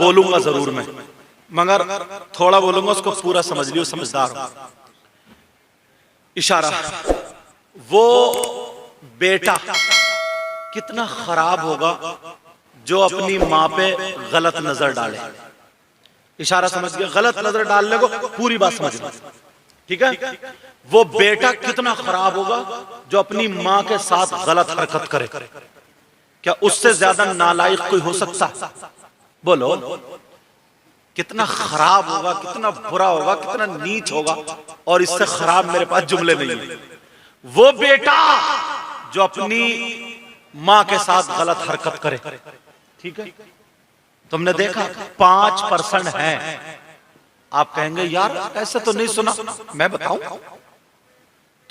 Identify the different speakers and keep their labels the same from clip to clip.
Speaker 1: बोलूंगा जरूर मैं, मगर थोड़ा बोलूंगा उसको पूरा समझ लियो, समझदार हो। इशारा, वो बेटा कितना खराब होगा जो अपनी माँ पे गलत नजर डाले। इशारा समझ गया? गलत नजर डालने को पूरी बात समझ लो, ठीक है? वो बेटा कितना खराब होगा जो अपनी माँ के साथ गलत हरकत करे। क्या उससे ज्यादा नालायक कोई हो सकता? बोलो, कितना खराब होगा, कितना बुरा होगा, कितना नीच होगा, और इससे खराब मेरे पास जुमले नहीं है। वो बेटा जो अपनी माँ के साथ गलत हरकत करे, ठीक है? तुमने देखा 5% है। आप कहेंगे यार ऐसे तो नहीं सुना, मैं बताऊं,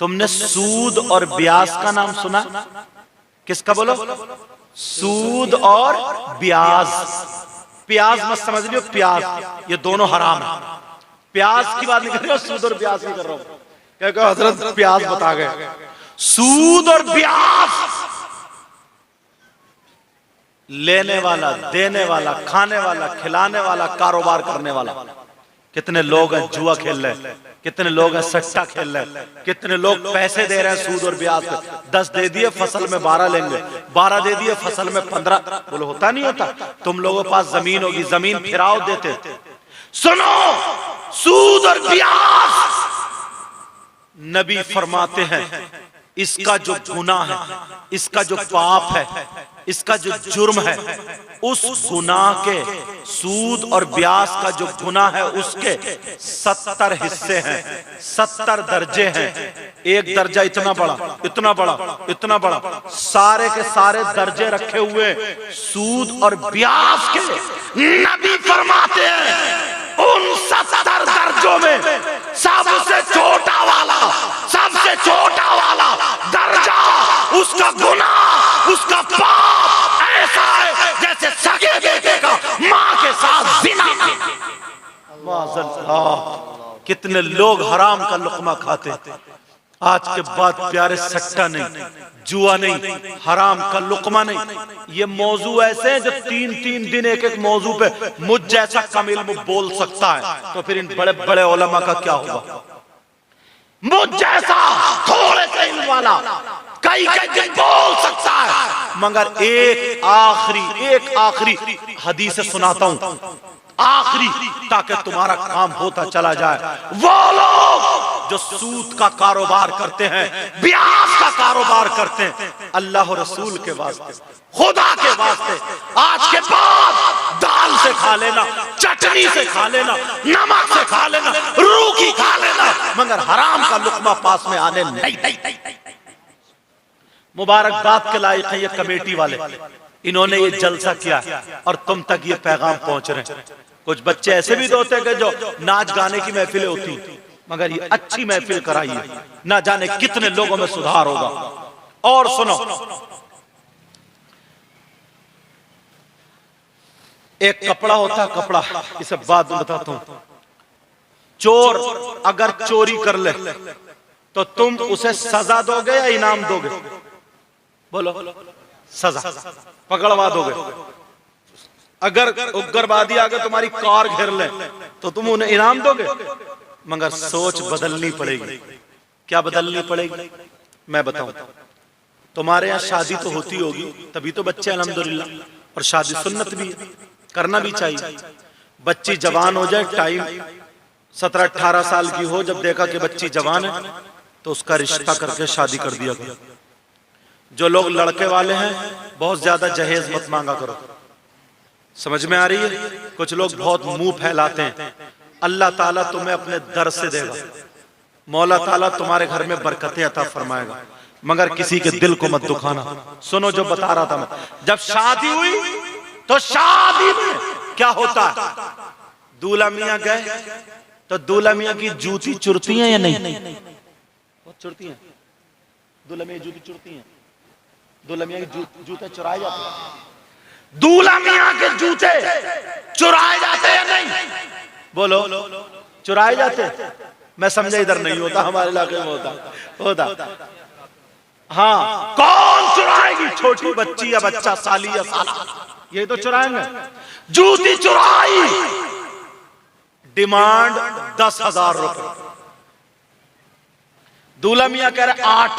Speaker 1: तुमने सूद और ब्याज का नाम सुना? किसका बोलो? सूद और ब्याज। प्याज मत समझ लियो, प्याज, ये दोनों हराम है। प्याज की बात नहीं कर रहा, सूद और ब्याज नहीं कर रहा हूं। क्या कहो हजरत, प्याज बता गए। सूद और ब्याज, लेने वाला, देने वाला, खाने वाला, खिलाने वाला, कारोबार करने वाला। कितने लोग हैं जुआ खेल रहे, कितने लोग हैं सट्टा खेल रहे, कितने लोग पैसे दे रहे हैं सूद और ब्याज पे। 10 दे दिए फसल में 12 लेंगे, 12 दे दिए फसल में 15। बोलो होता नहीं होता? तुम लोगों के पास जमीन होगी, जमीन फिराओ देते। सुनो, सूद और ब्याज, नबी फरमाते हैं इसका जो गुनाह है, इसका जो पाप है, इसका जो जुर्म है, उस गुनाह के, सूद और ब्याज का जो गुनाह है उसके 70 हिस्से हैं, 70 दर्जे हैं। एक दर्जा इतना बड़ा, इतना बड़ा, इतना बड़ा, सारे के सारे दर्जे रखे हुए सूद और ब्याज के। नबी फरमाते हैं उन 70 दर्जों में सबसे छोटा वाला, सबसे छोटा वाला दर्जा, उसका गुनाह, उसका पाप ऐसा है जैसे सगे बेटे का मां के साथ जिना। कितने लोग हराम का लुकमा खाते। आज के बाद प्यारे सट्टा नहीं, जुआ नहीं, हराम का लुकमा नहीं। ये मौजू ऐसे हैं जो 3-3 दिन एक मौजू पे मुझ जैसा कम इल्म बोल सकता है, तो फिर इन बड़े बड़े उलमा का क्या होगा? मुझ जैसा थोड़े से इल्म वाला कई दिन बोल सकता है, मगर एक आखिरी हदीस सुनाता हूं, आखिरी, ताकि तुम्हारा काम होता चला जाए। वो लोग जो सूद का कारोबार करते हैं, ब्याज का कारोबार करते हैं, अल्लाह और रसूल के वास्ते, खुदा के वास्ते, आज के बाद दाल से खा लेना, चटनी से खा लेना, नमक से खा लेना, रूखी खा लेना, मगर हराम का लुकमा पास में आने नहीं। मुबारकबाद के लायक है ये कमेटी वाले, इन्होंने ये जलसा किया और तुम तक ये पैगाम पहुंच रहे हैं। कुछ बच्चे ऐसे भी होते हैं कि जो नाच गाने की महफिलें होती, मगर ये अच्छी महफिल कराइए, ना जाने कितने लोगों में सुधार होगा। और सुनो, एक कपड़ा होता है, कपड़ा, इसे बात बताता हूं। चोर अगर चोरी कर ले तो तुम उसे सजा दोगे या इनाम दोगे? बोलो, सजा, पकड़वा दोगे। अगर उग्रवादी आगे तुम्हारी कार घेर ले तो तुम उन्हें इनाम दोगे? मगर सोच बदलनी पड़ेगी। क्या बदलनी पड़ेगी? मैं बताऊं, तुम्हारे यहाँ शादी तो होती होगी, तभी तो बच्चे अल्हम्दुलिल्लाह, और शादी सुन्नत भी है, करना भी चाहिए। बच्ची जवान हो जाए, टाइम 17-18 साल की हो, जब देखा कि बच्ची जवान है तो उसका रिश्ता करके शादी कर दिया करो। जो लोग लड़के वाले हैं बहुत ज्यादा जहेज मत मांगा करो। समझ में आ रही है? कुछ लोग बहुत मुंह फैलाते हैं। अल्लाह ताला तुम्हें अपने दर से देगा, मौला ताला तुम्हारे घर में बरकतें अता फरमाएगा, मगर किसी के दिल को मत दुखाना। सुनो जो बता रहा था मैं, जब शादी हुई तो शादी में क्या होता है? दूल्हा मियां गए तो दूल्हा मियां की जूती चुरती है या नहीं? चुरती है। दूल्हा मियां जूती चुरती है। दूल्हा मियां के जूते चुराए जाते हैं। दूल्हा मियां के जूते चुराए जाते हैं या नहीं? बोलो, चुराए जाते? मैं समझा इधर नहीं होता, हमारे इलाके में होता। हाँ, कौन चुराएगी? छोटी बच्ची या बच्चा, साली या साला, ये तो चुराएंगे। जूती चुराई, डिमांड 10,000 रुपए। दूल्हा मियां कह रहे 8,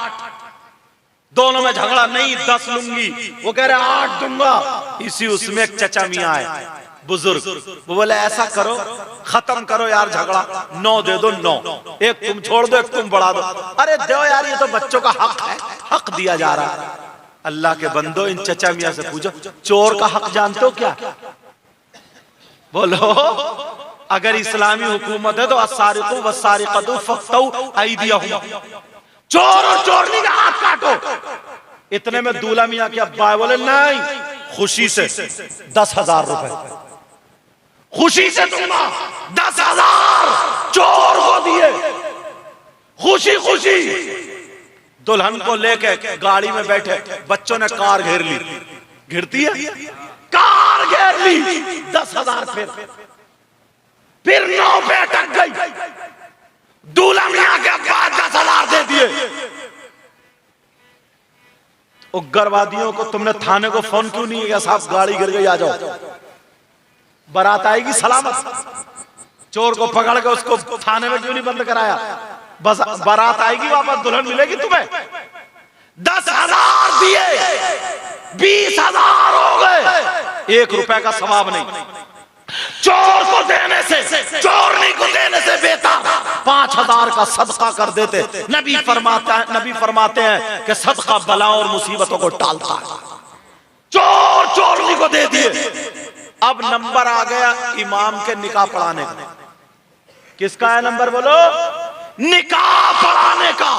Speaker 1: दोनों में झगड़ा, नहीं 10 लूंगी, वो कह रहे 8 दूंगा। इसी उसमें एक चचा मियां आए बुजुर्ग, वो बोले ऐसा करो, खत्म करो यार झगड़ा, 9 दे दो, 9, एक तुम छोड़ दो, एक तुम बढ़ा दो। अरे दो यार, ये तो बच्चों का हक है, हक दिया जा रहा है। अल्लाह के बंदो, इन चचा मियां से पूछो, चोर का हक जानते हो क्या? बोलो, अगर इस्लामी हुकूमत है तो अस्सारिकु वस्सारिकतु फक्तौ ऐदियहुम, चोर और चोरनी का हाथ काटो। इतने में दूल्हा मियां के अब्बा बोले नहीं, खुशी से 10,000 रुपए, खुशी से दूंगा, 10,000 चोर को दिए, खुशी खुशी। दुल्हन को लेके गाड़ी में बैठे, बच्चों ने कार घेर ली, घिरती है, कार घेर ली, 10,000 फिर 9 पे अटक गई। दूल्हा मियां के बाद 10,000 दे दिए। उग्रवादियों को तुमने थाने को फोन क्यों नहीं किया, साहब गाड़ी गिर गई, आ जाओ, बारात आएगी सलामत। चोर को पकड़ के उसको थाने में क्यों नहीं बंद कराया? बस बारात आएगी वापस, दुल्हन मिलेगी तुम्हें। 10,000 दिए, 20,000 हो गए, 1 रुपए का सवाब नहीं। चोर को देने से, चोरनी को देने से बेहतर 5,000 का सदका कर देते। नबी फरमाते हैं कि सदका बलाओं और मुसीबतों को टालता है। चोर चोरनी को दे दिए। अब नंबर आ गया इमाम के निकाह पढ़ाने का। किसका है नंबर बोलो? निकाह पढ़ाने का।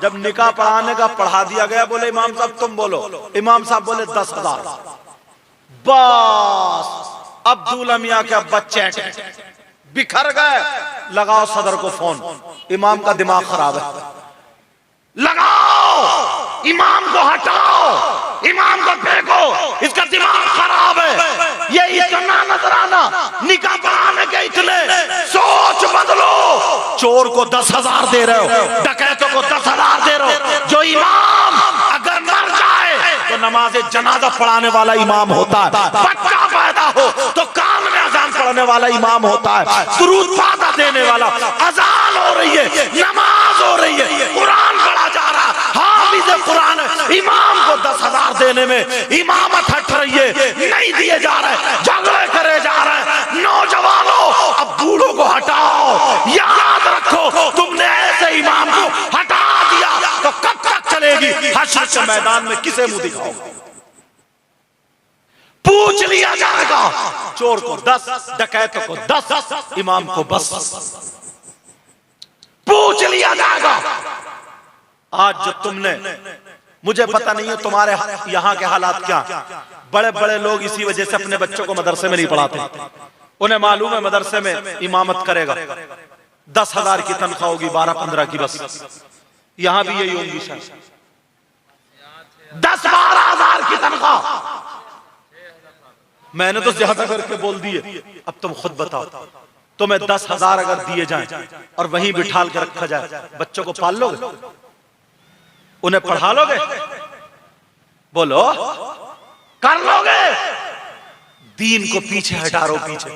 Speaker 1: जब निकाह पढ़ाने का पढ़ा दिया गया, बोले इमाम साहब तुम बोलो। इमाम साहब बोले 10,000। बस अब दूल्हा मियां के बच्चे बिखर गए। लगाओ सदर को फोन, इमाम का दिमाग खराब है, लगाओ, इमाम को हटाओ, इमाम को फेंको, इसका दिमाग खराब है। ये इतना नजराना निकाह पढ़ाने के इतने, सोच बदलो। चोर को 10,000 दे रहे हो, डकैतों को 10,000 दे रहे हो। जो इमाम अगर मर जाए तो नमाज जनाजा पढ़ाने वाला इमाम होता है। बच्चा पैदा हो तो कान में अजान पढ़ने वाला इमाम होता है। दुरूद पादा देने वाला, अजान हो रही है, नमाज हो रही है, कुरान पढ़ा जा रहा है, हाफिज़ कुरान है। इमाम को 10,000 देने में इमामत हट रही है, नहीं दिए जा रहे, झगड़े करे जा रहे। नौजवानों, अब बूढ़ों को हटाओ। याद रखो, तुमने ऐसे इमाम को हटा दिया तो कब तक चलेगी? हश्र के मैदान में किसे मुंह दिखाओ? पूछ लिया जाएगा। चोर को 10, डकैतों को 10, इमाम को बस पूछ लिया जाएगा। आज जो तुमने, मुझे पता नहीं है तुम्हारे यहां के हालात क्या, बड़े बड़े लोग इसी वजह से अपने बच्चों को मदरसे में नहीं पढ़ाते। उन्हें मालूम है मदरसे में इमामत करेगा, 10,000 की तनख्वाह होगी, 12-15 की बस। यहां भी यही होगी शायद, 10-12 हजार की तनख्वाह। मैंने तो ज्यादा करके बोल दिए, अब तुम खुद बताओ, तुम्हें 10,000 अगर दिए जाएं और वहीं बिठाल के रखा जाए, बच्चों को पाल लोगे? उन्हें पढ़ा लोगे? बोलो, कर लोगे? दीन को पीछे हटा रो, पीछे।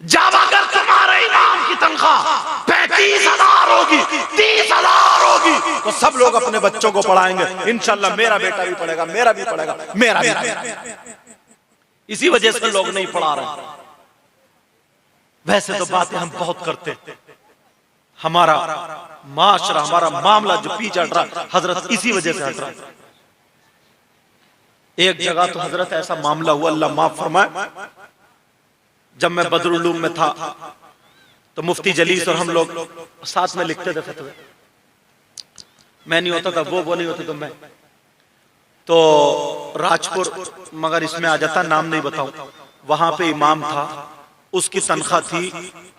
Speaker 1: जब अगर तुम्हारे इमाम की तनख्वाह 35,000 होगी, 30,000 होगी, तो सब लोग अपने बच्चों को पढ़ाएंगे। इंशाल्लाह मेरा बेटा भी पढ़ेगा, मेरा भी पढ़ेगा, मेरा भी। इसी वजह से लोग नहीं पढ़ा रहे। वैसे तो बातें हम बहुत करते, हमारा माशरा, हमारा मामला जो पीछे हट रहा, हजरत इसी वजह से हट रहा। एक जगह तो हजरत ऐसा मामला हुआ, अल्लाह माफ फरमाए, जब मैं बदरुल उलूम में था तो मुफ्ती जलीस और हम लोग साथ में लिखते थे फतवे। मैं नहीं होता था, वो नहीं होते तो मैं, तो राजपुर, मगर इसमें आ जाता, नाम नहीं बताऊं, वहां पे इमाम था, उसकी तनख्वाह थी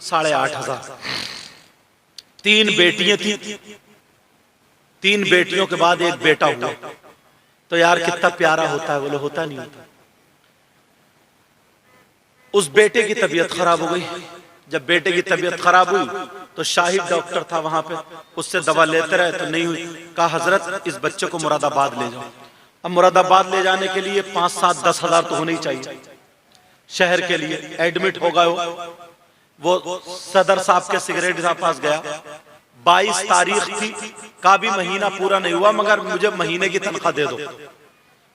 Speaker 1: 8,500। 3 बेटियां थी, 3 बेटियों के बाद एक बेटा हुआ। तो यार कितना प्यारा होता है, बोलो होता नहीं होता। उस बेटे की तबीयत खराब हो गई। जब बेटे की तबीयत खराब हुई तो शाहिद डॉक्टर था वहां पे, उससे दवा लेते रहे तो नहीं हुई। कहा हजरत इस बच्चे को मुरादाबाद ले जाओ। अब मुरादाबाद ले जाने के लिए 5, 7, 10 हजार तो होने ही चाहिए शहर के लिए। एडमिट हो गए वो सदर साहब के सिगरेट साहब पास गया। 22 तारीख थी, का भी महीना पूरा नहीं हुआ, मगर मुझे महीने की तनख्वाह दे दो,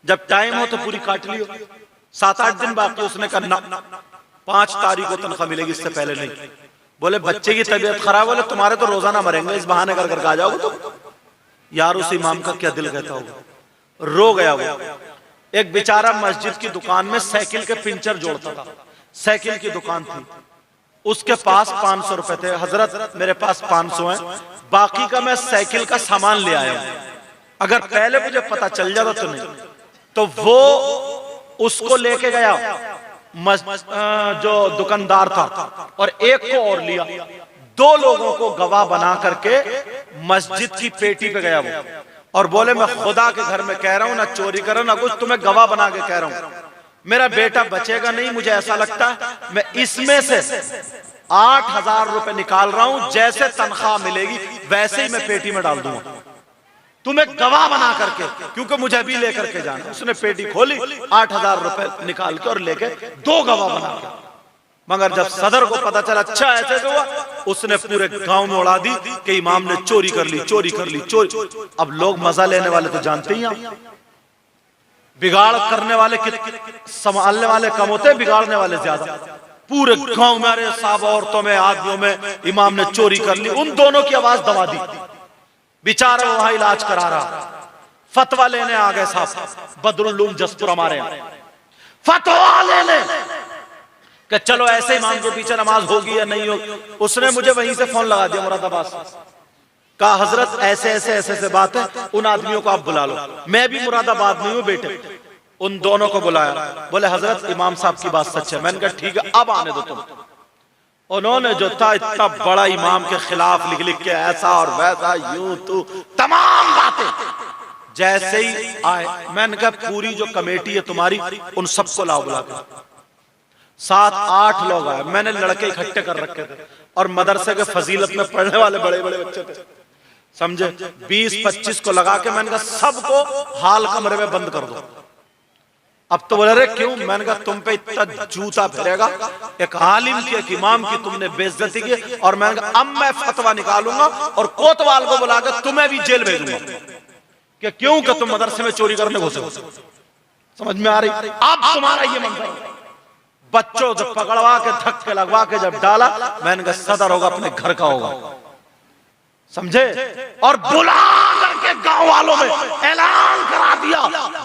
Speaker 1: जब टाइम हो तो पूरी काट लियो। 7-8 दिन बाकी। उसने कहा 5 तारीख को तनख्वाह मिलेगी, इससे पहले नहीं। बोले बच्चे की तबीयत खराब, बोले तुम्हारे तो रोजाना मरेंगे, इस बहाने कर कर आ जाओगे तो। यार उस इमाम का क्या दिल कहता होगा, रो गया वो। एक बेचारा मस्जिद की दुकान में साइकिल के पिंचर जोड़ता था, साइकिल की दुकान थी, उसके पास 500 रुपए थे। हजरत मेरे पास 500 हैं, बाकी का मैं साइकिल का सामान ले आया हूं, अगर पहले मुझे पता चल जाता तो नहीं। तो वो उसको लेके गया जो दुकानदार था, और एक को और लिया। 2 लोगों को गवाह बना करके मस्जिद की पेटी पे गया वो, और बोले मैं खुदा के घर में कह रहा हूं, ना चोरी कर रहा हूं ना कुछ, तुम्हें गवाह बना के कह रहा हूं, मेरा बेटा बचेगा नहीं, मुझे ऐसा लगता है। मैं इसमें से 8,000 रुपए निकाल रहा हूं, जैसे तनख्वाह मिलेगी वैसे ही मैं पेटी में डाल दूंगा, तुम्हें गवाह बना करके, क्योंकि मुझे अभी लेकर के जाना। उसने पेटी खोली, 8,000 रुपए निकाल के और लेके 2 गवाह बना के। मगर जब सदर को पता चला अच्छा ऐसे हुआ, उसने पूरे गांव में उड़ा दी कि इमाम ने चोरी कर ली, चोरी कर ली, चोरी। अब लोग मजा लेने वाले तो जानते ही हैं, बिगाड़ करने वाले संभालने वाले कम होते, बिगाड़ने वाले ज्यादा। पूरे गांव में अरे साहब, औरतों में आदमियों में इमाम ने चोरी कर ली। उन दोनों की आवाज दबा दी, बेचारा वहां इलाज करा रहा। फतवा लेने आ गए साहब बदरुल उलूम जसपुर हमारे यहाँ, फतवा लेने कि चलो ऐसे इमाम के पीछे नमाज होगी या नहीं होगी। उसने मुझे वहीं से फोन लगा दिया मुरादाबाद से, कहा हजरत ऐसे ऐसे ऐसे ऐसे बात है, उन आदमियों को आप बुला लो। मैं भी मुरादाबाद में हूं बेटे। उन दोनों को बुलाया, बोले हजरत इमाम साहब की बात सच है। मैंने कहा ठीक है, अब आने दो तुम। उन्होंने जो था इतना बड़ा इमाम के खिलाफ लिख लिख के ऐसा और वैसा, यूं तू तमाम बातें। जैसे ही आए, मैंने कहा पूरी जो कमेटी है तुम्हारी, उन सबको लाओ बुला के। 7-8 लोग आए, मैंने लड़के इकट्ठे कर रखे थे, और मदरसे के फजीलत में पढ़ने वाले बड़े बड़े बच्चे थे, समझे। 20-25 को लगा के मैंने कहा सबको हाल कमरे में बंद कर दो। अब तो बोले अरे क्यों? मैंने कहा तुम पे इतना जूता फिरेगा, एक आलिम की, एक इमाम की तुमने बेइज्जती की। और मैंने कहा अब मैं फतवा निकालूंगा और कोतवाल को बुलाकर तुम्हें भी जेल भेजूंगा कि क्यों कि तुम मदरसे में चोरी करने घुसे हो। समझ में आ रही? अब तुम्हारा ये मंजर, बच्चों जब पकड़वा के धक्के लगवा के जब डाला, मैंने कहा सदर होगा अपने घर का होगा, समझे। और बुला करके गांव वालों में ऐलान करा दिया,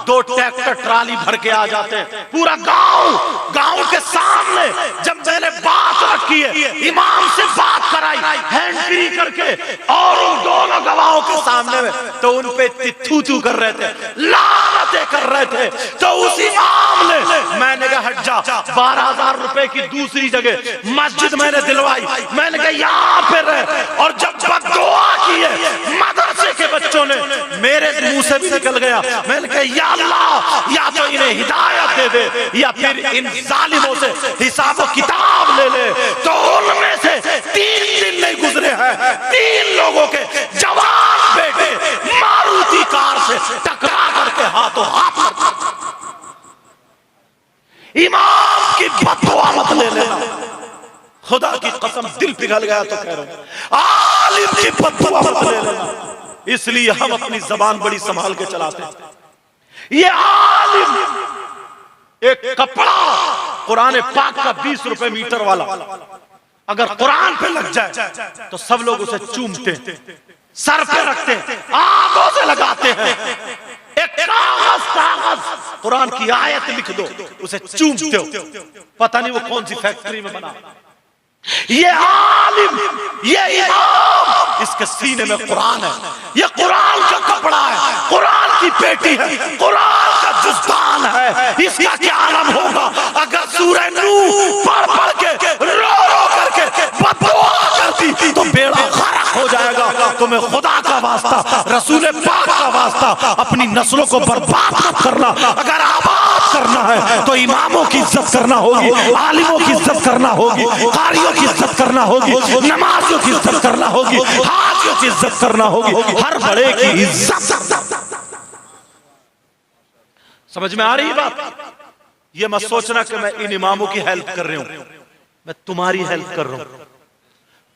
Speaker 1: 2 ट्रैक्टर ट्राली भर के आ जाते हैं, पूरा गांव के सामने। जब मैंने बात रखी है, इमाम से बात कराई हैंड फ्री करके, और उन दोनों गवाहों के सामने में, तो उन पे थू कर रहे थे, लानतें कर रहे थे। तो उस इमाम ने, मैंने कहा हट जा, 12,000 रुपए की दूसरी जगह मस्जिद मैंने दिलवाई। मैंने कहा यहाँ पे रह, और जब दुआ की है मदरसे के बच्चों ने, मेरे मुंह से भी निकल गया। मैंने कहा या अल्लाह, या तो इन्हें हिदायत दे दे, या फिर इन जालिमों से हिसाब किताब ले ले। तो उनमें से 3 दिन नहीं गुजरे हैं, 3 लोगों के जवान बेटे मारुति कार से टकरा करके हाथों हाथ। इमाम की बददुआ मत ले लेना, खुदा की कसम दिल पिघल गया तो कह रहा हूं, आलिम की बददुआ मत ले लेना। इसलिए हम अपनी जबान बड़ी संभाल के चलाते हैं। ये आलिम एक कपड़ा कुरान पाक का 20 रुपए मीटर वाला अगर कुरान पे लग जाए तो सब लोग उसे चूमते हैं, सर पे रखते हैं, आंखों से लगाते हैं। एक कागज कुरान की आयत लिख दो, उसे चूमते हो, पता नहीं वो कौन सी फैक्ट्री में बना। ये आलिम, ये इमाम, इसके सीने में कुरान है, ये कुरान का कपड़ा है, कुरान की पेटी है, कुरान का जुस्तान है। इसका क्या आलम होगा अगर सूरह नूह पढ़ के रो करके बददुआ करती तो बेड़ा गर्क हो जाएगा। तुम्हें खुदा का वास्ता, रसूल पाक का वास्ता, अपनी नस्लों को बर्बाद मत करना। अगर आबाद करना है तो इमामों की इज्जत करना होगी, आलिमों की इज्जत करना होगी, कारियों की इज्जत करना होगी, नमाजियों की इज्जत करना होगी, हाजियों की इज्जत करना होगी, हर बड़े की इज्जत। समझ में आ रही है बात? ये मत सोचना कि मैं इन इमामों की हेल्प कर रही हूं, मैं तुम्हारी हेल्प कर रहा हूं,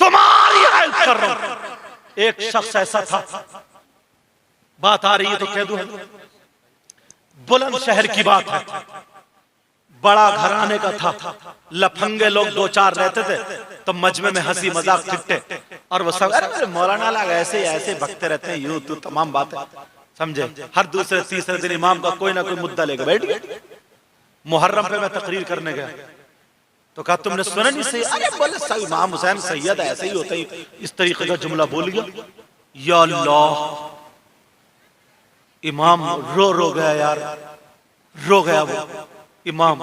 Speaker 1: तुम्हारी हेल्प कर रहा हूं। एक शख्स ऐसा था, बात आ रही है तो कह दूं, बुलंदशहर की बात है, बड़ा घराने का था, लफंगे लोग दो चार रहते थे, तो मजमे में हंसी मजाक फिरते, और वो सब अरे मौलाना लोग ऐसे ऐसे भगते रहते हैं, यूं तू तमाम बातें, समझे। हर दूसरे तीसरे दिन इमाम का कोई ना कोई मुद्दा लेकर बैठ गया। मुहर्रम पे मैं तकरीर करने गया तो कहा तुमने सुना नहीं सही? अरे बोले सही, इमाम हुसैन सैयद ऐसे ही होता ही, इस तरीके का जुमला बोल गया। या अल्लाह, इमाम रो गया यार, रो गया वो इमाम।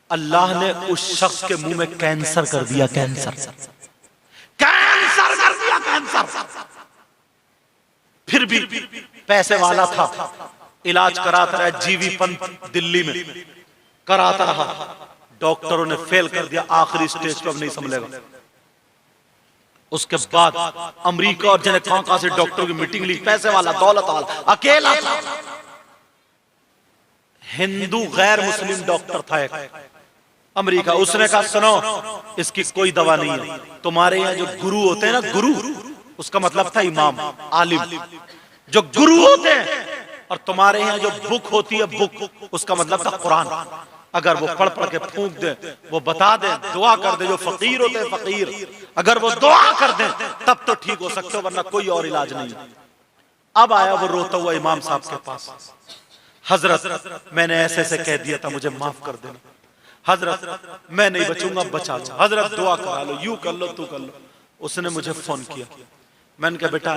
Speaker 1: अल्लाह ने उस शख्स के मुंह में कैंसर कर दिया, कैंसर कर दिया, कैंसर। फिर भी पैसे वाला था, इलाज कराता रहा, जीवी पंत दिल्ली में कराता रहा, डॉक्टरों ने फेल कर दिया, आखिरी स्टेज पे अब नहीं संभलेगा। उसके बाद अमेरिका और जने कहां से डॉक्टरों की मीटिंग ली, पैसे वाला, दौलत वाला, अकेला था। हिंदू गैर मुस्लिम डॉक्टर था एक अमेरिका, उसने कहा सुनो, इसकी कोई दवा नहीं है, तुम्हारे यहाँ जो गुरु होते हैं ना, गुरु उसका मतलब था इमाम, आलिम, जो गुरु होते हैं, और तुम्हारे यहाँ जो बुक होती है, बुक उसका मतलब था कुरान। अगर वो पढ़ पढ़ के फूंक दे, वो बता दे, दुआ कर दे, जो फकीर होते हैं फकीर, अगर वो दुआ कर दे तब तो ठीक हो सकते हो, वरना कोई और इलाज नहीं। अब आया वो रोता हुआ इमाम साहब के पास, हजरत मैंने ऐसे ऐसे कह दिया था, मुझे माफ कर देना, हजरत मैं नहीं बचूंगा, बचा लो, हजरत दुआ करा लो, यूं कर लो, तू कर लो। उसने मुझे फोन किया, मैंने कहा बेटा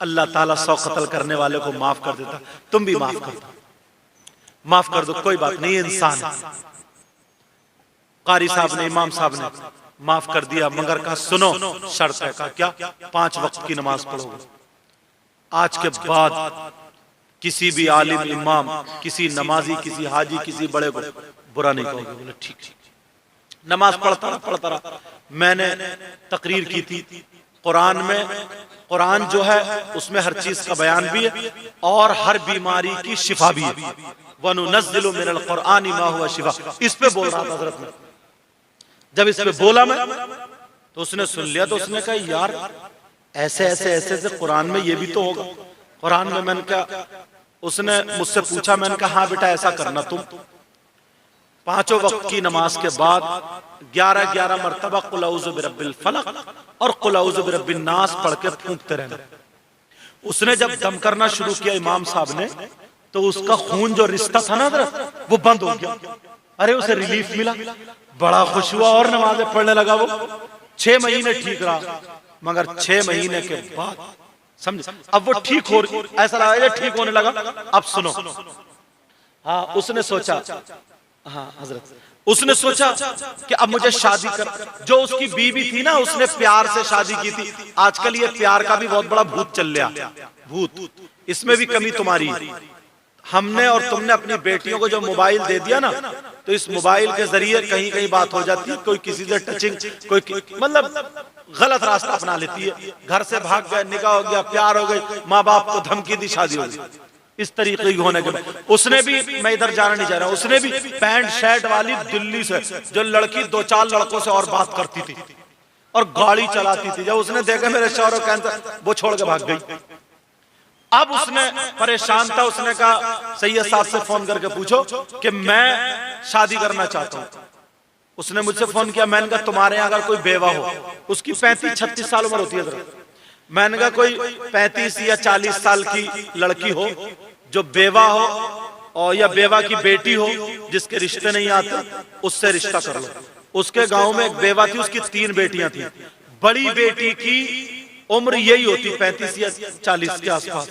Speaker 1: अल्लाह ताला 100 कत्ल करने वाले को माफ कर देता, तुम भी माफ कर दो, माफ कर दो, कोई बात नहीं, इंसान। कारी साहब ने, इमाम साहब ने माफ कर दिया, मगर कहा सुनो शर्त है। कहा क्या? 5 वक्त की नमाज पढ़ोगे, आज के बाद किसी भी आलिम, इमाम, किसी नमाजी, किसी हाजी, किसी बड़े को बुरा नहीं कहोगे। बोले ठीक। नमाज पढ़ता रहा। मैंने तकरीर की थी कुरान में, कुरान जो है उसमें हर चीज का बयान भी है और हर बीमारी की शिफा भी है। वनुनज़्ज़िलु मिनल कुरआनि मा हुवा शिफा, इस पे बोल रहा था हजरत ने। जब इस पे बोला मैं तो उसने सुन लिया, तो उसने कहा यार ऐसे ऐसे ऐसे ऐसे कुरान में ये भी तो होगा। कुरान में मैंने कहा, उसने मुझसे पूछा, मैंने कहा हाँ बेटा ऐसा करना, तुम 5 वक्त की नमाज के बाद 11 मरतबा कुल औज़ु बिरब्बिल फलक और कुल औज़ु बिरब्बिन नास पढ़ के फूंकते रहना। उसने जब दम करना शुरू किया इमाम साहब ने, तो उसका खून जो रिश्ता था ना वो बंद हो गया। अरे उसे रिलीफ मिला, बड़ा खुश हुआ और नमाजें पढ़ने लगा। वो 6 महीने ठीक रहा, मगर 6 महीने के बाद समझे, अब वो ठीक हो, ऐसा लगा ठीक होने लगा। अब सुनो, हाँ उसने सोचा, हाँ हजरत, उसने सोचा कि अब मुझे शादी कर। जो उसकी बीवी थी ना, उसने प्यार से शादी की थी। आजकल ये प्यार का भी बहुत बड़ा भूत चल रहा, भूत, इसमें भी कमी तुम्हारी। हमने और तुमने अपनी बेटियों को जो मोबाइल दे दिया ना, तो इस मोबाइल के जरिए कहीं कहीं बात हो जाती है, कोई किसी से टचिंग, कोई मतलब गलत रास्ता अपना लेती है। घर से भाग गए, निकाह हो गया, प्यार हो गई, माँ बाप को धमकी दी, शादी हो गई। इस तरीके की होने के बाद उसने भी, मैं इधर जाना नहीं चाह रहा, उसने भी पैंट शर्ट वाली दिल्ली से जो लड़की 2-4 लड़कों से और बात करती थी और गाड़ी चलाती थी, जब उसने देखा मेरे शौहर को कैंसर, वो छोड़ के भाग गई। अब उसने परेशान था, उसने कहा सैयद साहब से फोन करके पूछो कि मैं शादी करना चाहता हूँ। उसने मुझसे फोन किया, मैंने कहा तुम्हारे यहाँ अगर कोई बेवा हो, उसकी 35-36 साल उम्र होती है जरा, मैंने कहा कोई 35 या 40 साल की लड़की हो जो बेवा हो, और या बेवा की बेटी हो जिसके रिश्ते नहीं आते, उससे रिश्ता कर लो। उसके गांव में एक बेवा थी, उसकी 3 बेटियां थी। बड़ी बेटी की उम्र यही होती 35 या 40 के आसपास।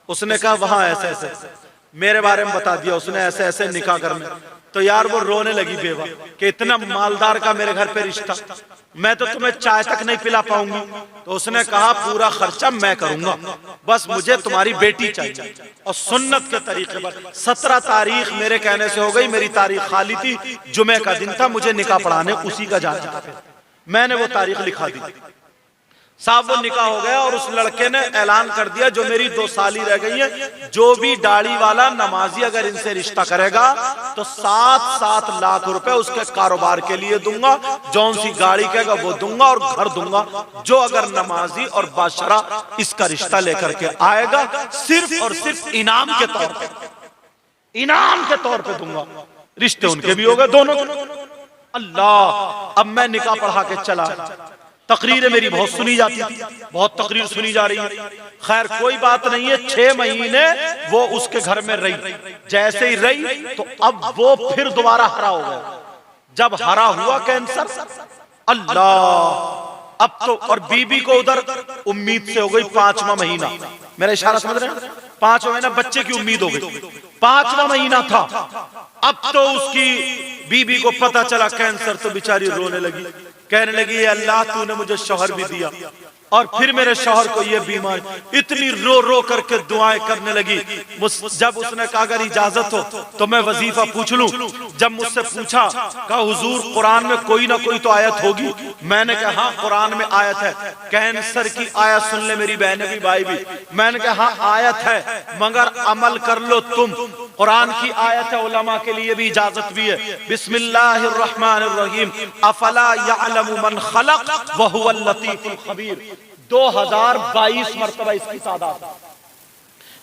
Speaker 1: उसने कहा वहां ऐसे ऐसे मेरे बारे में बता दिया, उसने ऐसे ऐसे निकाह करने। तो यार वो रोने लगी बेवा कि इतना मालदार का मेरे घर पे रिश्ता, मैं तो तुम्हें चाय तक नहीं पिला पाऊंगी। तो उसने कहा पूरा खर्चा मैं करूंगा, बस मुझे तुम्हारी बेटी चाहिए। और सुन्नत के तरीके पर 17 तारीख मेरे कहने से हो गई, मेरी तारीख खाली थी, जुमे का दिन था, मुझे निकाह पढ़ाने उसी का जाना था। मैंने वो तारीख लिखा दी। साहब वो निकाह हो गया और उस लड़के ने ऐलान कर दिया जो मेरी 2 साली रह गई है, जो भी दाढ़ी वाला नमाजी अगर इनसे रिश्ता करेगा तो 7-7 लाख रुपए उसके कारोबार के लिए दूंगा, जौन सी गाड़ी कहेगा वो दूंगा और घर दूंगा, जो अगर नमाजी और बादशाह इसका रिश्ता लेकर के आएगा सिर्फ और सिर्फ इनाम के तौर पे, इनाम के तौर पे दूंगा। रिश्ते उनके भी हो गए दोनों। अल्लाह, अब मैं निकाह पढ़ा के चला, तकरीरें मेरी बहुत सुनी जाती थी, बहुत तकरीर सुनी जा रही है। खैर कोई बात नहीं है, 6 महीने वो उसके घर में रही। जैसे ही रही तो अब वो फिर दोबारा हरा हो गया। जब हरा हुआ कैंसर, अल्लाह, अब तो और बीबी को उधर उम्मीद से हो गई 5वां महीना। मेरा इशारा समझ रहे हैं? 5वां महीना बच्चे की उम्मीद हो गई, 5वां महीना था। अब तो उसकी बीबी को पता चला कैंसर, तो बेचारी रोने लगी, कहने लगी अल्लाह तूने मुझे शौहर भी दिया और फिर मेरे शौहर को ये बीमारी, इतनी रो रो करके दुआएं करने लगी। जब उसने कहा अगर इजाजत हो तो मैं वजीफा पूछ लूं। जब मुझसे पूछा, कहा हुजूर कुरान में कोई ना कोई तो आयत होगी। मैंने कहा हाँ कुरान में आयत है, कैंसर की आयत सुन ले मेरी बहनें भी भाई भी। मैंने कहा हाँ आयत है, मगर अमल कर लो तुम। कुरान की आयत है, उलमा के लिए भी इजाजत भी है। बिस्मिल्लाहिर्रहमानिर्रहीम, अफला यअलमु मन खलक व हुवल लतीफुल खबीर। 2022 मरतबा इसकी तादाद।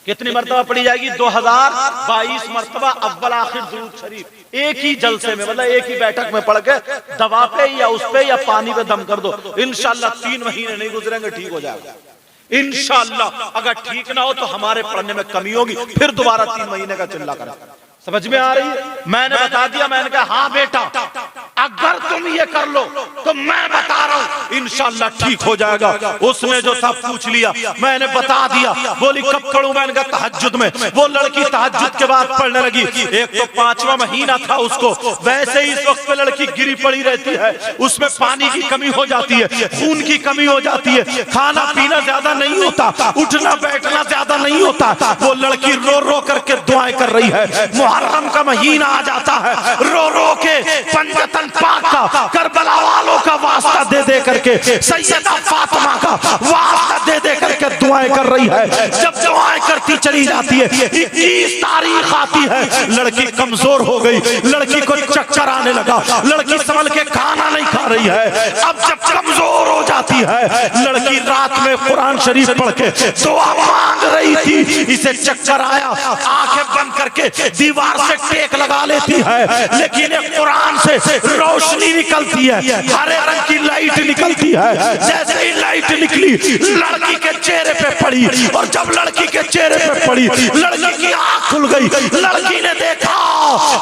Speaker 1: कितनी मरतबा पढ़ी जाएगी? 2022 मरतबा अव्वल आखिर दुरूद शरीफ एक ही जलसे में, मतलब एक ही बैठक में पढ़ के दवा पे या उस पे या पानी पे दम कर दो। इंशाअल्लाह 3 महीने नहीं गुजरेंगे, ठीक हो जाएगा इंशाअल्लाह। अगर ठीक ना हो तो हमारे पढ़ने में कमी होगी, फिर दोबारा 3 महीने का चिल्ला करें। समझ में आ रही है? मैंने बता दिया, मैंने कहा हाँ बेटा अगर तुम ये कर लो तो मैं बता रहा हूँ इंशाअल्लाह ठीक हो जाएगा। उसने जो था पूछ लिया, मैंने बता दिया। बोली कब पढ़ूं? मैंने कहा तहज्जुद में। वो लड़की तहज्जुद के बाद पढ़ने लगी। एक तो 5वां महीना था उसको, वैसे ही इस वक्त पे लड़की गिरी पड़ी रहती है, उसमें पानी की कमी हो जाती है, खून की कमी हो जाती है, खाना पीना ज्यादा नहीं होता, उठना बैठना ज्यादा नहीं होता। वो लड़की रो रो करके दुआएं कर रही है। मुहर्रम का महीना आ जाता है, रो रो के पंजतन पाक का, करबला वालों का वास्ता दे दे करके, सैयदा फातिमा का वास्ता दे दे करके दुआएं कर रही है। जब दुआएं करती चली जाती है, 21 तारीख आती है, लड़की कमजोर हो गई, लड़की को चक्कर आने लगा, लड़की संभल के खाना नहीं खा रही है। अब जब कमजोर हो जाती है, लड़की रात में कुरान शरीफ पढ़ के दुआ मांग रही थी, इसे चक्कर आया, आंखें बंद करके दीवार से टेक लगा लेती है, लेकिन कुरान से रोशनी निकलती है, हरे रंग की लाइट निकलती है। जैसे ही लाइट निकली लड़की के चेहरे पे पड़ी, और जब लड़की के चेहरे पे पड़ी लड़की की आंख खुल गई। लड़की ने देखा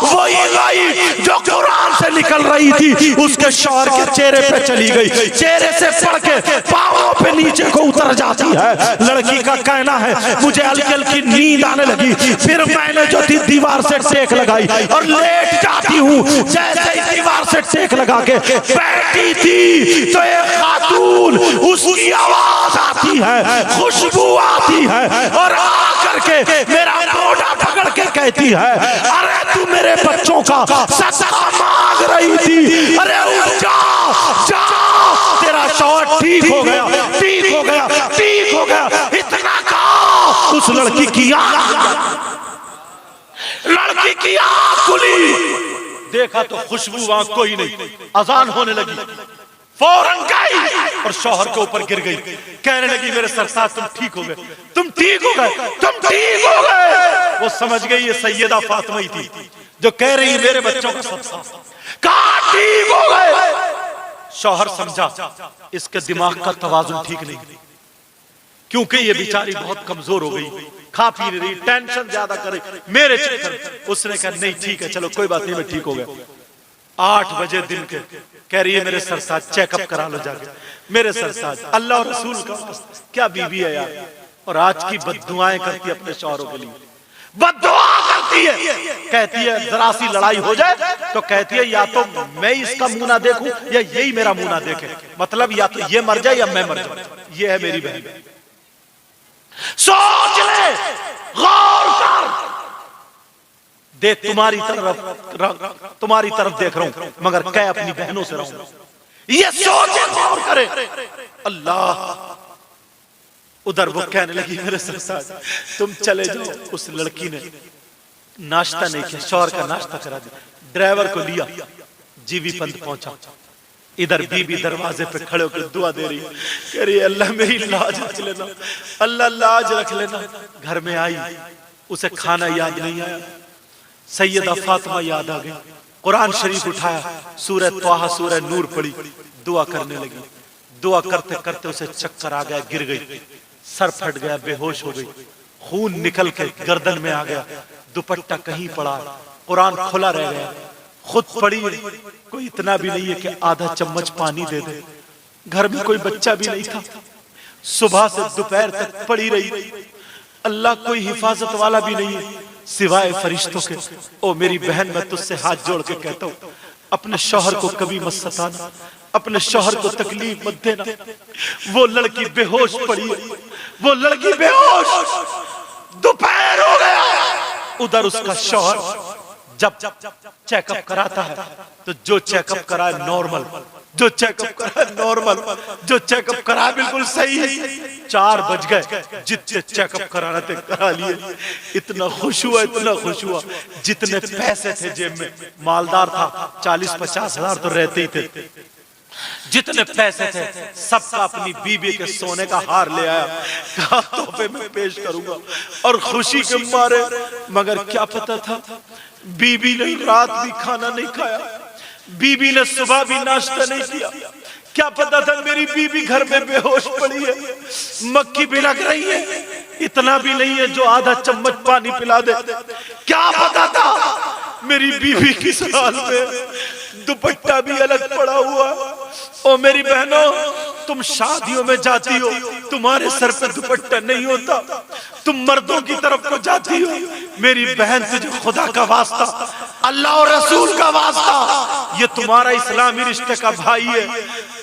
Speaker 1: वही लाइट जो कुरान से निकल रही थी उसके शौहर के चेहरे पे चली गई, चेहरे से पड़ के पांवों पे नीचे को उतर जाती है। लड़की का कहना है मुझे हल्की हल्की नींद आने लगी, फिर मैंने जो थी दीवार से टेक लगाई और लेट जाती हूँ। जैसे ही दीवार से टेक लगा के बैठी थी तो एक खातून, उसकी आवाज आती है, खुशबू आती है, और आकर के मेरा मोढ़ा पकड़ के कहती है अरे तू मेरे बच्चों का सदका मांग रही थी, अरे उठ जा, जा, तेरा शौहर ठीक हो गया, ठीक हो गया, ठीक हो गया। इतना कहा उस लड़की की आंख, लड़की की आंख खुली, देखा तो खुशबू वहां कोई नहीं। अजान होने लगी, फौरन गई और शौहर के ऊपर गिर गई, कहने लगी मेरे सरताज तुम ठीक हो गए, तुम ठीक हो गए, तुम ठीक हो गए। वो समझ गई ये सैयदा फातिमा ही थी जो कह रही मेरे बच्चों का सरताज कहाँ ठीक हो गए। शौहर समझा इसके दिमाग का तवाजुन ठीक नहीं, क्योंकि ये बेचारी बहुत कमजोर हो गई, खा पी नहीं रही, टेंशन ज्यादा करे मेरे चक्कर। उसने कहा नहीं ठीक है चलो कोई बात नहीं मैं ठीक हो गया। 8 बजे दिन के कह रही है मेरे सरताज चेकअप करा लो जाके। मेरे सरताज अल्लाह और रसूल का क्या बीबी है यार, और आज की बद्दुआएं करती है अपने शौहरों के लिए, बद्दुआ करती है। कहती है जरा सी लड़ाई हो जाए तो कहती है या तो मैं इसका मुंह ना देखूं या यही मेरा मुंह ना देखे, मतलब या तो ये मर जाए या मैं मर जाऊं। ये है मेरी बहन। सोच ले, गौर कर, देख तुम्हारी तरफ देख रहा हूं मगर कह अपनी बहनों से रहूं। ये सोचे, गौर करे। अल्लाह। उधर वो कहने लगी मेरे सरताज तुम चले जाओ। उस लड़की ने नाश्ता नहीं किया, शौहर का नाश्ता करा दिया, ड्राइवर को लिया, जीवी पंथ पहुंचा। इधर बीबी दरवाजे पे खड़े होकर दुआ दे रही, कह रही अल्लाह मेरी लाज रख लेना, अल्लाह लाज रख लेना। घर में आई, उसे खाना याद नहीं आया, सैयदा फातिमा याद आ गई, कुरान शरीफ उठाया, सूरह त्वाहा सूरह नूर पढ़ी, दुआ करने लगी। दुआ करते करते उसे चक्कर आ गया, गिर गई, सर फट गया, बेहोश हो गई, खून निकल के गर्दन में आ गया, दुपट्टा कहीं पड़ा, कुरान खुला रह गया, खुद पड़ी, कोई इतना भी नहीं है कि आधा चम्मच पानी दे दे, घर में कोई बच्चा भी नहीं था, सुबह से दोपहर तक पड़ी रही, अल्लाह कोई हिफाजत वाला भी नहीं है सिवाय फरिश्तों के। ओ मेरी बहन, मैं तुझसे हाथ जोड़ के कहता हूँ अपने शौहर को कभी मत सताना, अपने शौहर को तकलीफ मत देना। वो लड़की बेहोश पड़ी है, वो लड़की बेहोश, दोपहर हो गया। उधर उसका शौहर जब चेकअप कराता है तो जो चेकअप कराए नॉर्मल, जो चेकअप कराए नॉर्मल, जो चेकअप कराए बिल्कुल सही है। 4 बज गए, जितने चेकअप कराना थे करा लिए। इतना खुश हुआ, इतना खुश हुआ, जितने पैसे थे जेब में, मालदार था, 40-50 हजार तो रहते ही थे, जितने पैसे थे सबका अपनी बीबी के सोने का हार ले आया, कहा तोहफे में पेश करूंगा, और खुशी के मारे। मगर क्या पता था बीबी ने रात भी खाना नहीं खाया, बीबी ने सुबह भी नाश्ता नहीं किया। क्या पता था मेरी बीबी घर में बेहोश पड़ी है, मक्खी भी लग रही है, इतना भी नहीं है जो आधा चम्मच पानी पिला दे। क्या पता था मेरी बीबी किस हाल में, दुपट्टा भी अलग पड़ा हुआ। ओ मेरी बहनों, तुम शादियों में जाती हो, तुम्हारे सर पे दुपट्टा नहीं होता, तुम मर्दों की तरफ को जाती हो। मेरी बहन, तुझे खुदा का वास्ता, अल्लाह और रसूल का वास्ता, ये तुम्हारा इस्लामी रिश्ते का भाई है,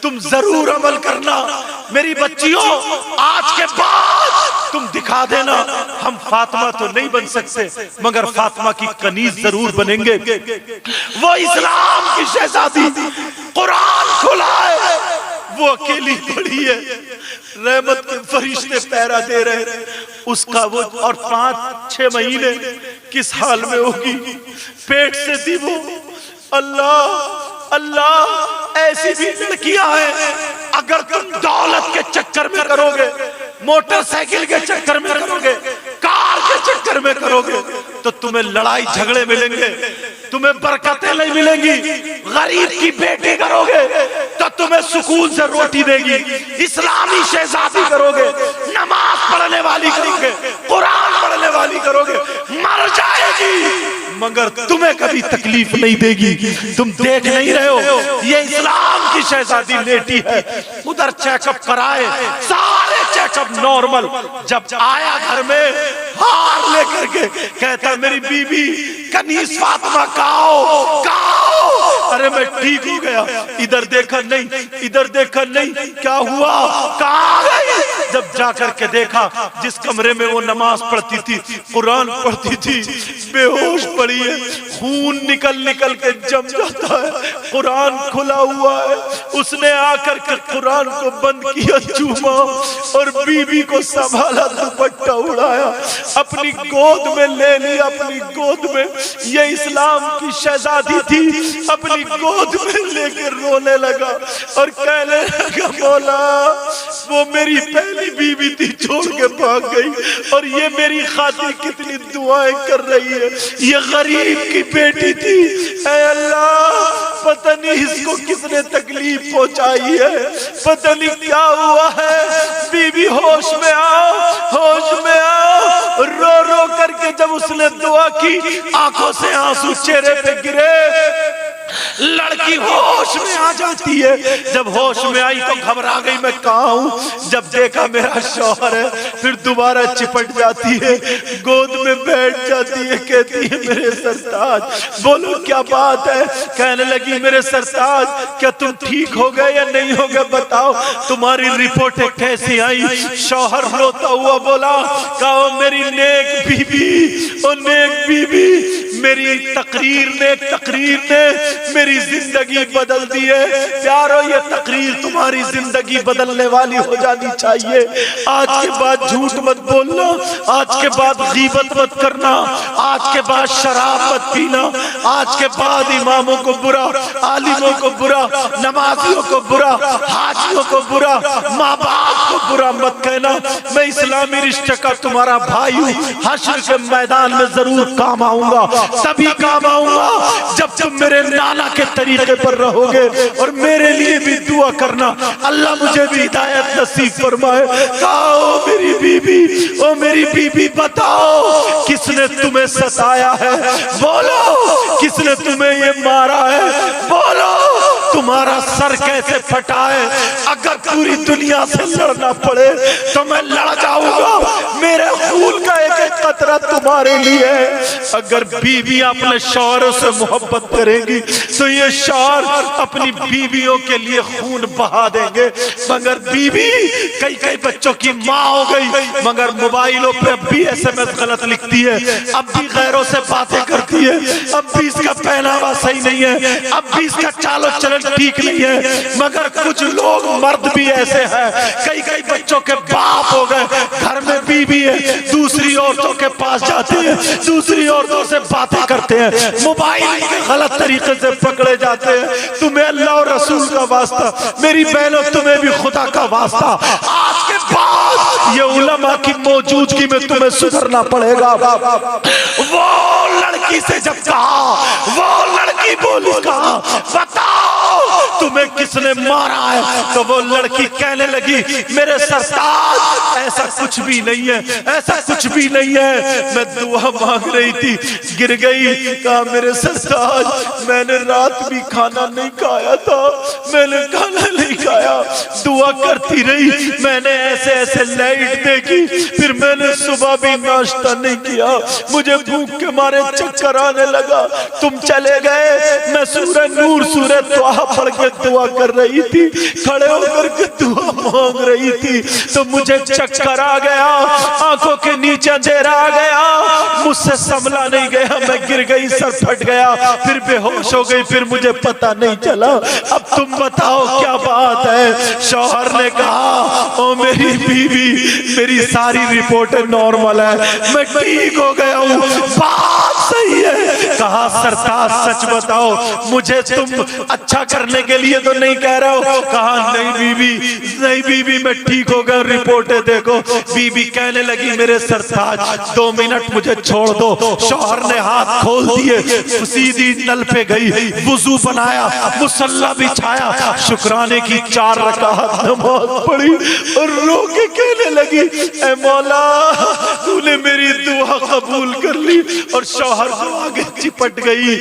Speaker 1: तुम जरूर अमल करना। मेरी बच्चियों, आज के बाद तुम दिखा देना, हम फातिमा तो नहीं बन सकते मगर फातिमा की कनीज जरूर बनेंगे। वो इस्लाम की शहजादी, कुरान खुला है, वो अकेली पड़ी है, रहमत के फरिश्ते पहरा दे रहे, उसका वो, और 5-6 महीने किस हाल में होगी, पेट से थी वो। अल्लाह अल्लाह, ऐसी भी लड़कियां हैं, अगर तुम दौलत के चक्कर में करोगे, मोटरसाइकिल के चक्कर में करोगे, कार के चक्कर में करोगे, तो तुम्हें लड़ाई झगड़े मिलेंगे, तुम्हें बरकतें नहीं मिलेंगी। गरीब की बेटी करोगे तो तुम्हें सुकून से रोटी देगी, इस्लामी शहजादी करोगे, नमाज पढ़ने वाली करोगे, कुरान पढ़ने वाली करोगे, मर जाएगी मगर तुम्हें कभी तकलीफ नहीं देगी। तुम देख नहीं रहे हो, ये इस्लाम की शहजादी लेटी है, उधर चेकअप कराए, सारे चेकअप नॉर्मल। जब आया घर में हार लेकर के, कहता मेरी बीबी कनीज फातिमा काओ काओ। अरे मैं ठीक हो गया, इधर देखा नहीं, इधर देखा नहीं, क्या हुआ, कहाँ गई? जब जाकर के देखा, जिस कमरे में वो नमाज पढ़ती थी, कुरान पढ़ती थी, बेहोश पड़ी है, खून निकल निकल के जम जाता है, कुरान खुला हुआ है। उसने आकर के कुरान को बंद किया, चूमा, और बीबी को संभाला, दुपट्टा उड़ाया, अपनी गोद में ले लिया, अपनी गोद में। ये इस्लाम की शहजादी थी, अपनी गोद में लेकर रोने लगा और कहने लगा, मौला वो मेरी पहली बीवी थी, छोड़ के भाग गई, और ये मेरी खातिर कितनी दुआएं कर रही है, ये गरीब की बेटी थी, ऐ अल्लाह पता नहीं इसको किसने तकलीफ पहुंचाई है, पता नहीं क्या हुआ है। बीबी होश में आओ, होश में आओ। रो रो करके जब उसने दुआ की, आंखों से आंसू चेहरे पे गिरे, लड़की होश में आ जाती है। जब होश में आई तो घबरा गई, मैं कहाँ हूँ। जब देखा मेरा शौहर है, फिर दोबारा चिपट जाती है, गोद में बैठ जाती है, कहती है मेरे सरताज बोलो क्या बात है। कहने लगी मेरे सरताज, क्या तुम ठीक हो गए या नहीं हो गए, बताओ तुम्हारी रिपोर्टें कैसी आई। शौहर रोता हुआ बोला, कहो मेरी नेक बीबी, ओ नेक बीबी, मेरी तकरीर ने मेरी जिंदगी बदल दी है। प्यारो, ये तकरीर तुम्हारी जिंदगी बदलने वाली हो जानी चाहिए। आज के बाद झूठ मत बोलना, आज के बाद गीबत मत करना, आज के बाद शराब मत पीना, आज के बाद इमामों को बुरा, आलिमों को बुरा, नमाजियों को बुरा, हाजियों को बुरा, माँ बाप को बुरा मत कहना। मैं इस्लामी रिश्ते का तुम्हारा भाई हूँ। हश्र के मैदान में जरूर काम आऊंगा, तभी काम आऊंगा जब तुम मेरे नाना के तरीके पर रहोगे। और मेरे लिए भी दुआ करना, अल्लाह मुझे भी हिदायत नसीब फरमाए। कहो मेरी बीबी, ओ मेरी बीबी, बताओ किसने तुम्हें सताया है? बोलो किसने तुम्हें ये मारा है? बोलो तुम्हारा सर कैसे फटा है? अगर पूरी दुनिया से लड़ना पड़े तो मैं लड़ जाऊंगा। मेरे खून का एक एक कतरा तुम्हारे लिए है। अगर बीवी अपने शौहरों से मोहब्बत करेंगी तो ये शौहर अपनी बीवियों के लिए खून बहा देंगे। मगर बीवी कई कई बच्चों की माँ हो गई, मगर मोबाइलों पे अब भी SMS गलत लिखती है, अब भी गैरों से बातें करती है, अब भी इसका पहनावा सही नहीं है, अब भी इसका चालो चलन ठीक नहीं है। मगर कुछ लोग मर्द भी ऐसे हैं, कई कई बच्चों के बाप हो गए, घर में बीवी है, दूसरी औरतों के पास जाते हैं, दूसरी औरतों से बातें करते हैं, मोबाइल के गलत तरीके से पकड़े जाते हैं। तुम्हें अल्लाह और रसूल का वास्ता, मेरी बहनों तुम्हें भी खुदा का वास्ता, आज के बाद ये उलमा की मौजूदगी में तुम्हें सुधरना पड़ेगा। वो लड़की से जब कहा, वो लड़की बोली कहा, बताओ तुम्हें किसने मारा है? तो वो लड़की कहने लगी, मेरे सरताज ऐसा कुछ भी नहीं है, ऐसा कुछ भी नहीं है। मैं दुआ मांग रही थी, गिर गई। कहा मेरे सरताज मैंने रात भी खाना नहीं खाया था, मैंने खाना नहीं खाया, दुआ करती रही, मैंने ऐसे ऐसे लाइट देखी, फिर मैंने सुबह भी नाश्ता नहीं किया, मुझे भूख के मारे चक्कर आने लगा, तुम चले गए, मैं सूरह नूर सूरह तोहा पढ़ के दुआ कर रही थी, खड़े होकर के दुआ मांग रही थी, तो मुझे चक्कर आ गया, आंखों के नीचे अंधेरा आ गया, मुझसे संभला नहीं गया, मैं गिर गई, सर फट गया, फिर बेहोश हो गई, फिर मुझे पता नहीं चला। अब तुम बताओ क्या बात है? शौहर ने कहा, ओ मेरी बीवी, मेरी सारी रिपोर्टें नॉर्मल है, मैं ठीक हो गया हूँ, बात सही है। कहा सरताज सच बताओ, मुझे तुम अच्छा करने के लिए तो नहीं कह रहे हो? कहा नहीं बीबी, नहीं बीबी, मैं ठीक हो गया, रिपोर्टें देखो। बीबी कहने लगी, मेरे सरताज 2 मिनट मुझे छोड़ दो। शौहर ने हाथ खोल दिए, सीधी नल पे गई, वुजू बनाया, मुसल्ला बिछाया, शुक्राने की 4 रकात नमाज पढ़ी और रो के कहने लगी, ऐ मौला तूने मेरी दुआ कबूल कर ली। और शौहर को आगे चिपट गई।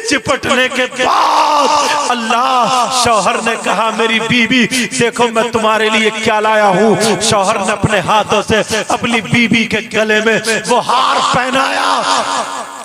Speaker 1: चिपटने के बाद अल्लाह, शौहर ने कहा, मेरी बीबी देखो मैं तुम्हारे लिए क्या लाया हूँ। शौहर ने अपने हाथों से अपनी बीबी के गले में वो हार पहनाया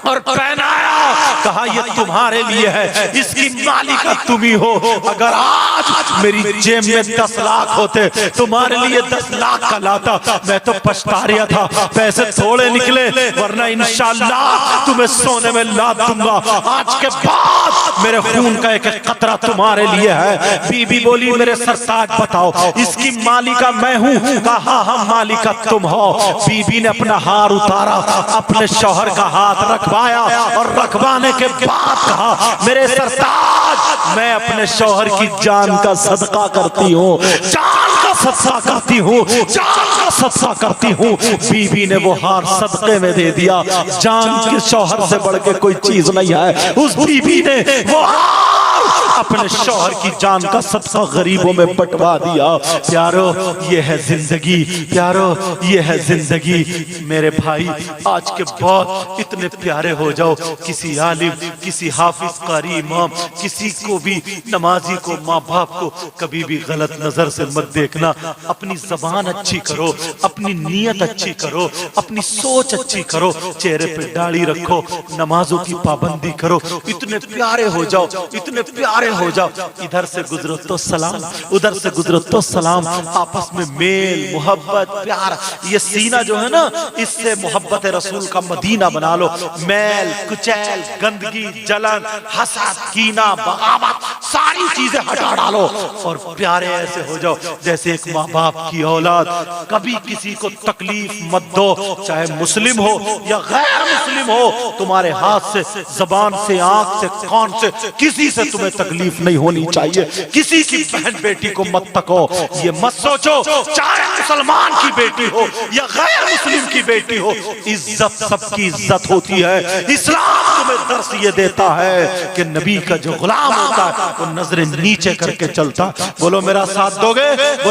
Speaker 1: और पहनाया, कहा ये तुम्हारे लिए है, इसकी मालिका तुम ही हो। अगर आज मेरी जेब में 10 लाख होते, तुम्हारे लिए 10 लाख का लाता, मैं तो पछता रहा था, पैसे थोड़े निकले, वरना इंशाअल्लाह तुम्हें सोने में लाद दूंगा। आज के बाद मेरे खून का एक एक कतरा तुम्हारे लिए है। बीबी बोली, मेरे सरताज बताओ इसकी मालिका मैं हूँ? कहा हाँ मालिका तुम हो। बीबी ने अपना हार उतारा, अपने शौहर का हाथ रखवाया और रखवाने के बाद कहा, मेरे सरताज मैं अपने शौहर की जान का सदका करती हूँ, जान का सदका करती हूँ, जान का सदका करती हूँ। बीबी ने वो हार सदके में दे दिया। जान के शौहर से बढ़ के कोई चीज नहीं है। उस बीबी ने वो अपने शौहर की जान का सदका गरीबों में बंटवा दिया। प्यारो ये है जिंदगी, प्यारो ये है जिंदगी। मेरे भाई आज के बाद इतने प्यारे हो जाओ, किसी आलिम, किसी हाफिज, कारी, इमाम, किसी को भी, नमाजी को, माँ बाप को कभी भी गलत नजर से मत देखना। अपनी जबान अच्छी करो, अपनी नीयत अच्छी करो, अपनी सोच अच्छी करो, चेहरे पे दाढ़ी रखो, नमाजों की पाबंदी करो। इतने प्यारे हो जाओ, इतने प्यारे हो जाओ, इधर से गुजरो तो सलाम, उधर से गुजरो तो सलाम, आपस में मेल मोहब्बत प्यार, ये सीना जो है ना, इससे मोहब्बत रसूल का मदीना बना लो। मैल कुचैल गंदगी जलन हसद कीना बगावत सारी चीजें हटा डालो और प्यारे ऐसे हो जाओ जैसे एक माँ बाप की औलाद। कभी किसी को तकलीफ मत दो, चाहे मुस्लिम हो या गैर मुस्लिम हो, तुम्हारे हाथ से जबान से आंख से कान से किसी से तुम्हें तकलीफ नहीं होनी चाहिए। किसी की बहन बेटी को मत तको, ये मत सोचो चाहे मुसलमान की बेटी हो या गैर मुस्लिम की बेटी हो, इज्जत सबकी इज्जत होती है। इस्लाम तुम्हें दर्स ये देता है कि नबी का जो गुलाम होता है वो नजरें नीचे करके चलता। बोलो मेरा साथ दोगे? बोलो